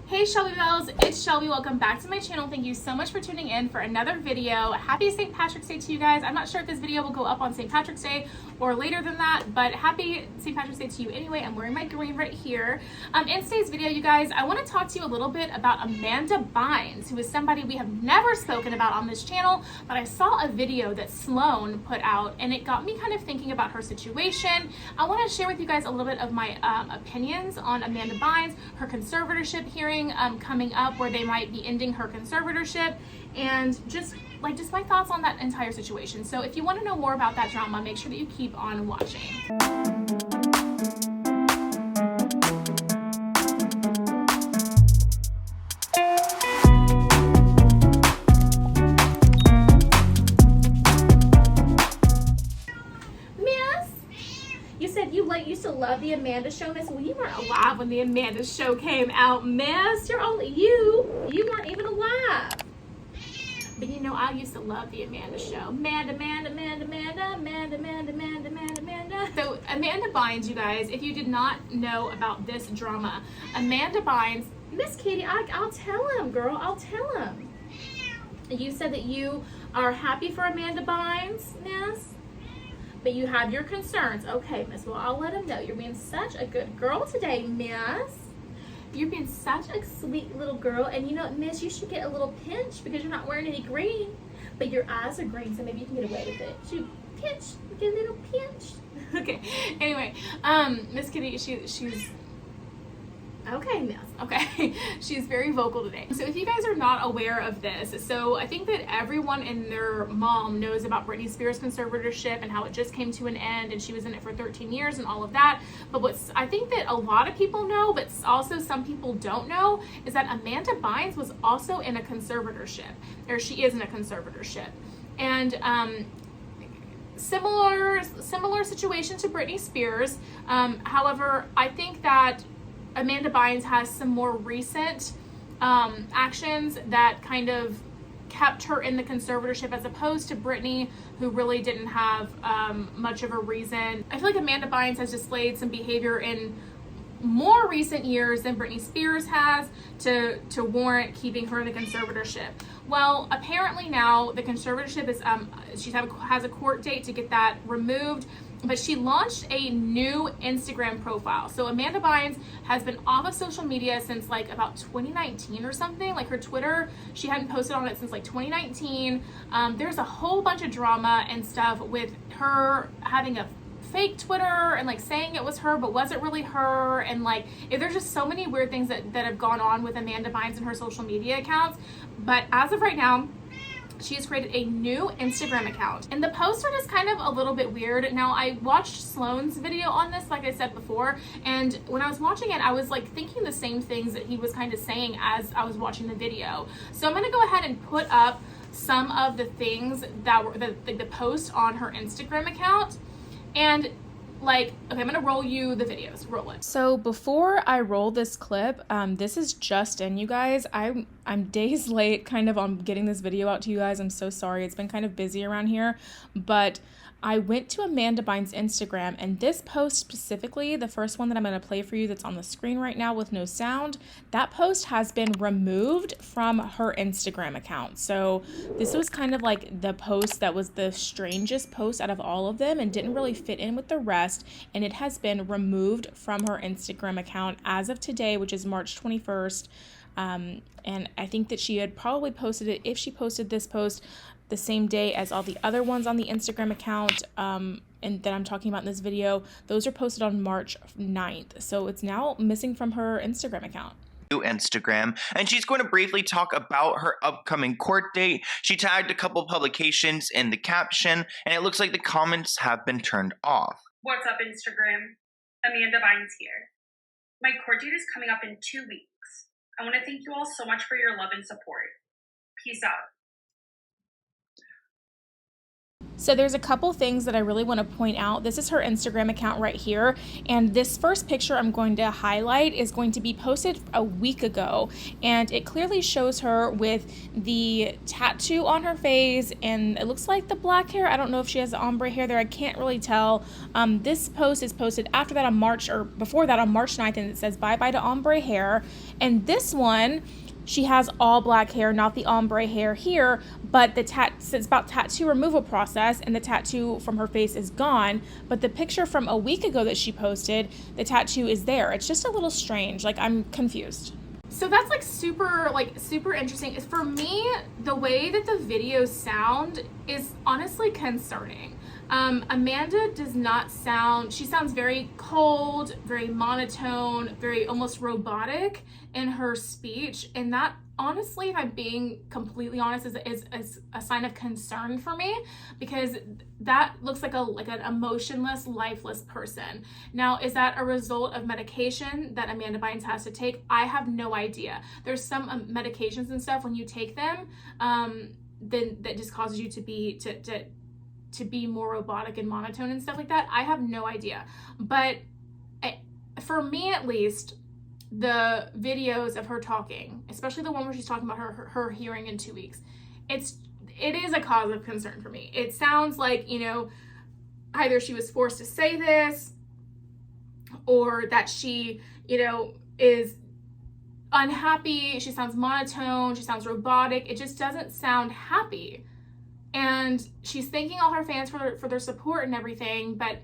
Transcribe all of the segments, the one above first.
Hey Shelby Bells, it's Shelby. Welcome back to my channel. Thank you so much for tuning in for another video. Happy St. Patrick's Day to you guys. I'm not sure if this video will go up on St. Patrick's Day or later than that, but happy St. Patrick's Day to you anyway. I'm wearing my green right here. In today's video, you guys, I want to talk to you a little bit about Amanda Bynes, who is somebody we have never spoken about on this channel, but I saw a video that Sloan put out and it got me kind of thinking about her situation. I want to share with you guys a little bit of my opinions on Amanda Bynes, her conservatorship hearing coming up where they might be ending her conservatorship, and just my thoughts on that entire situation. So if you want to know more about that drama, make sure that you keep on watching. You said you used to love the Amanda Show, Miss. Well, you weren't alive when the Amanda Show came out, Miss. You're only you weren't even alive. But you know, I used to love the Amanda Show. Amanda. So Amanda Bynes, you guys, if you did not know about this drama, Amanda Bynes, Miss Katie, I'll tell him, girl. I'll tell him. You said that you are happy for Amanda Bynes, Miss. But you have your concerns. Okay, Miss, well, I'll let him know. You're being such a good girl today, Miss. You're being such a sweet little girl. And you know, Miss, you should get a little pinch because you're not wearing any green. But your eyes are green, so maybe you can get away with it. Should pinch, get a little pinch. Okay, anyway, Miss Kitty, she's... Okay, Miss. Okay. She's very vocal today. So if you guys are not aware of this, so I think that everyone and their mom knows about Britney Spears' conservatorship and how it just came to an end and she was in it for 13 years and all of that. But what's I think that a lot of people know, but also some people don't know, is that Amanda Bynes was also in a conservatorship, or she is in a conservatorship. And similar situation to Britney Spears. However, I think that Amanda Bynes has some more recent actions that kind of kept her in the conservatorship, as opposed to Britney, who really didn't have much of a reason. I feel like Amanda Bynes has displayed some behavior in more recent years than Britney Spears has to warrant keeping her in the conservatorship. Well, apparently now the conservatorship is she has a court date to get that removed. But she launched a new Instagram profile. So Amanda Bynes has been off of social media since like about 2019 or something. Like her Twitter, she hadn't posted on it since like 2019. There's a whole bunch of drama and stuff with her having a fake Twitter and like saying it was her but wasn't really her, and like there's just so many weird things that have gone on with Amanda Bynes and her social media accounts. But as of right now, she has created a new Instagram account. And the post art is kind of a little bit weird. Now, I watched Sloan's video on this, like I said before, and when I was watching it, I was like thinking the same things that he was kind of saying as I was watching the video. So I'm gonna go ahead and put up some of the things that were the post on her Instagram account. And okay, I'm gonna roll you the videos. Roll it. So before I roll this clip, this is just in, you guys. I'm days late kind of on getting this video out to you guys. I'm so sorry. It's been kind of busy around here, but I went to Amanda Bynes' Instagram, and this post specifically, the first one that I'm going to play for you that's on the screen right now with no sound, that post has been removed from her Instagram account. So this was kind of like the post that was the strangest post out of all of them and didn't really fit in with the rest, and it has been removed from her Instagram account as of today, which is March 21st. And I think that she had probably posted it, if she posted this post, the same day as all the other ones on the Instagram account and that I'm talking about in this video. Those are posted on March 9th. So it's now missing from her Instagram account. Instagram, and she's going to briefly talk about her upcoming court date. She tagged a couple publications in the caption, and it looks like the comments have been turned off. What's up, Instagram? Amanda Bynes here. My court date is coming up in 2 weeks. I want to thank you all so much for your love and support. Peace out. So there's a couple things that I really want to point out. This is her Instagram account right here, and this first picture I'm going to highlight is going to be posted a week ago, and it clearly shows her with the tattoo on her face, and it looks like the black hair. I don't know if she has the ombre hair there. I can't really tell. This post is posted after that on before that on March 9th, and it says bye bye to ombre hair. And this one, she has all black hair, not the ombre hair here, but it's about tattoo removal process, and the tattoo from her face is gone. But the picture from a week ago that she posted, the tattoo is there. It's just a little strange. Like, I'm confused. So that's super interesting. For me, the way that the videos sound is honestly concerning. Amanda does not she sounds very cold, very monotone, very almost robotic in her speech. And that, honestly, if I'm being completely honest, is a sign of concern for me, because that looks like an emotionless, lifeless person. Now, is that a result of medication that Amanda Bynes has to take? I have no idea. There's some medications and stuff, when you take them, then that just causes you to be more robotic and monotone and stuff like that. I have no idea. But for me, at least, the videos of her talking, especially the one where she's talking about her hearing in 2 weeks, it is a cause of concern for me. It sounds like, either she was forced to say this, or that she, is unhappy. She sounds monotone. She sounds robotic. It just doesn't sound happy. And she's thanking all her fans for their support and everything, but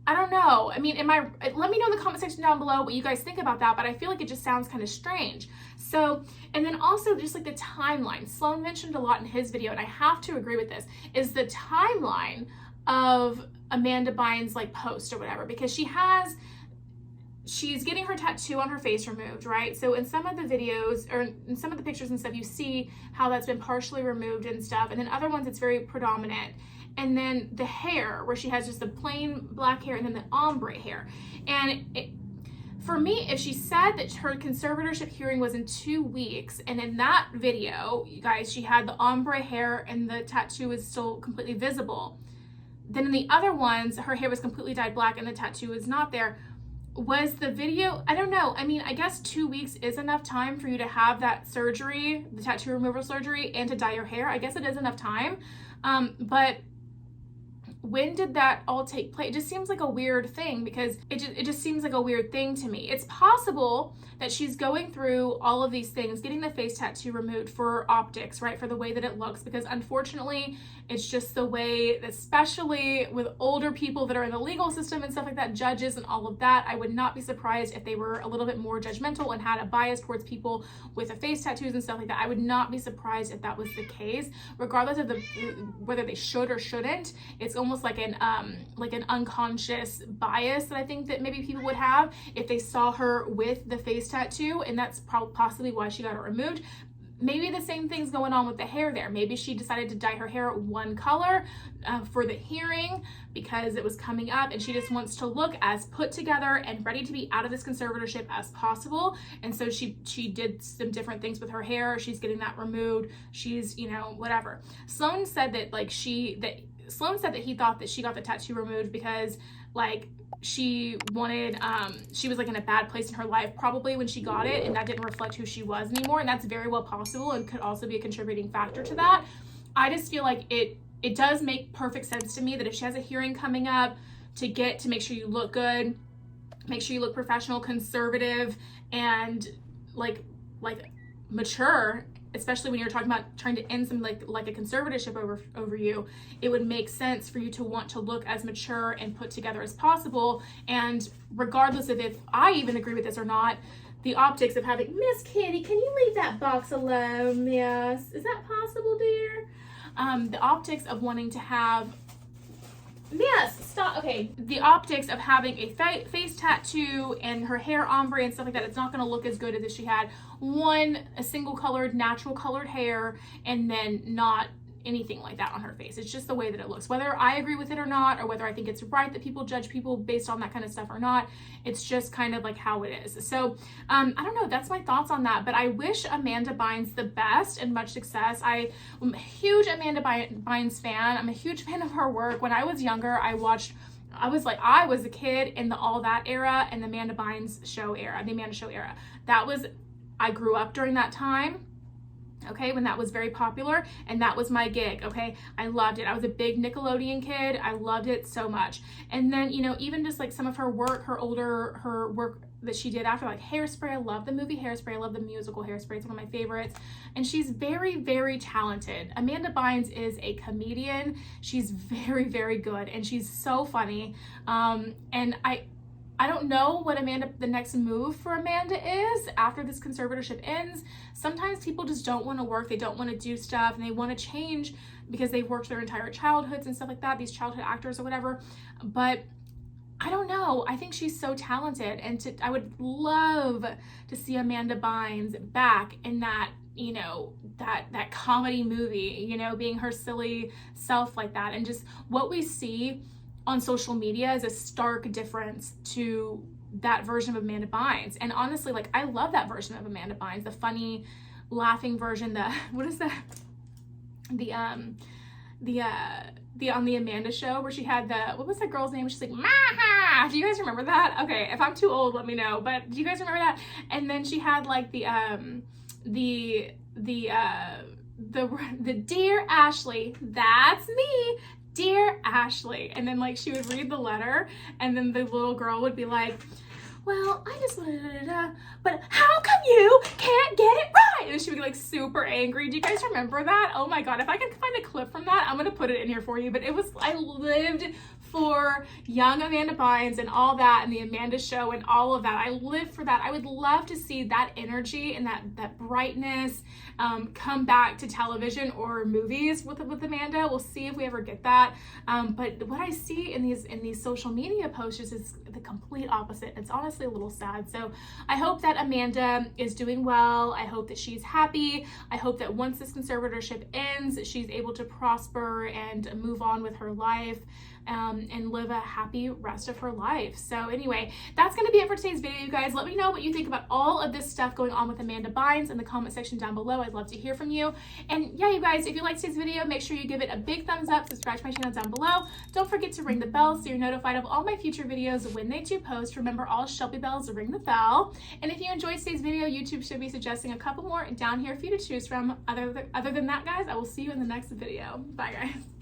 I don't know. I mean, let me know in the comment section down below what you guys think about that, but I feel like it just sounds kind of strange. So, and then also just like the timeline. Sloan mentioned a lot in his video, and I have to agree with this, is the timeline of Amanda Bynes' post or whatever, because she's getting her tattoo on her face removed, right? So in some of the videos, or in some of the pictures and stuff, you see how that's been partially removed and stuff, and then other ones it's very predominant. And then the hair, where she has just the plain black hair, and then the ombre hair. And for me, if she said that her conservatorship hearing was in 2 weeks, and in that video, you guys, she had the ombre hair and the tattoo is still completely visible, then in the other ones, her hair was completely dyed black and the tattoo is not there. Was the video, I don't know. I mean, I guess 2 weeks is enough time for you to have that surgery, the tattoo removal surgery, and to dye your hair. I guess it is enough time. But when did that all take place? It just seems like a weird thing, because it just seems like a weird thing to me. It's possible that she's going through all of these things, getting the face tattoo removed for optics, right? For the way that it looks, because unfortunately, it's just the way, especially with older people that are in the legal system and stuff like that, judges and all of that. I would not be surprised if they were a little bit more judgmental and had a bias towards people with the face tattoos and stuff like that. I would not be surprised if that was the case, regardless of whether they should or shouldn't. It's almost like an unconscious bias that I think that maybe people would have if they saw her with the face tattoo, and that's possibly why she got it removed. Maybe the same thing's going on with the hair there. Maybe she decided to dye her hair one color for the hearing because it was coming up, and she just wants to look as put together and ready to be out of this conservatorship as possible. And so she did some different things with her hair. She's getting that removed. She's, whatever. Sloan said that Sloan said that he thought that she got the tattoo removed because she wanted, she was in a bad place in her life probably when she got it, and that didn't reflect who she was anymore. And that's very well possible and could also be a contributing factor to that. I just feel like it does make perfect sense to me that if she has a hearing coming up, to make sure you look good, make sure you look professional, conservative, and mature, especially when you're talking about trying to end something like a conservatorship over you, it would make sense for you to want to look as mature and put together as possible. And regardless of if I even agree with this or not, the optics of having, Miss Kitty, can you leave that box alone, miss? Is that possible, dear? The optics of wanting to have, yes, stop. Okay, the optics of having a face tattoo and her hair ombre and stuff like that, it's not going to look as good as if she had a single colored, natural colored hair, and then not anything like that on her face. It's just the way that it looks. Whether I agree with it or not, or whether I think it's right that people judge people based on that kind of stuff or not, it's just kind of like how it is. So I don't know, that's my thoughts on that. But I wish Amanda Bynes the best and much success. I am a huge Amanda Bynes fan. I'm a huge fan of her work. When I was younger, I was a kid in the All That era and the Amanda Bynes show era, the Amanda Show era. I grew up during that time, okay, when that was very popular, and that was my gig, okay? I loved it. I was a big Nickelodeon kid. I loved it so much. And then, you know, even just like some of her work, her work that she did after, like Hairspray. I love the movie Hairspray. I love the musical Hairspray. It's one of my favorites. And she's very, very talented. Amanda Bynes is a comedian. She's very, very good, and she's so funny. And I don't know what the next move for Amanda is after this conservatorship ends. Sometimes people just don't want to work. They don't want to do stuff, and they want to change because they've worked their entire childhoods and stuff like that, these childhood actors or whatever. But I don't know. I think she's so talented, and I would love to see Amanda Bynes back in that, you know, that comedy movie, you know, being her silly self like that. And just what we see on social media is a stark difference to that version of Amanda Bynes. And honestly, like, I love that version of Amanda Bynes, the funny, laughing version, what is that? On the Amanda Show, where she had what was that girl's name? She's like, Maha! Do you guys remember that? Okay, if I'm too old, let me know. But do you guys remember that? And then she had like the Dear Ashley, that's me, Dear Ashley. And then like she would read the letter, and then the little girl would be like, well, I just but how come you can't get it right? And she would be like super angry. Do you guys remember that? Oh my God, if I can find a clip from that, I'm gonna put it in here for you. But I lived for young Amanda Bynes and all that, and the Amanda Show and all of that. I lived for that. I would love to see that energy and that brightness come back to television or movies with Amanda. We'll see if we ever get that. But what I see in these social media posts is the complete opposite. It's honestly a little sad. So I hope that Amanda is doing well. I hope that she's happy. I hope that once this conservatorship ends, she's able to prosper and move on with her life. And live a happy rest of her life. So anyway, that's going to be it for today's video, you guys. Let me know what you think about all of this stuff going on with Amanda Bynes in the comment section down below. I'd love to hear from you. And yeah, you guys, if you liked today's video, make sure you give it a big thumbs up, subscribe to my channel down below. Don't forget to ring the bell so you're notified of all my future videos when they do post. Remember, all Shelby bells ring the bell. And if you enjoyed today's video, YouTube should be suggesting a couple more down here for you to choose from. Other than that, guys, I will see you in the next video. Bye, guys.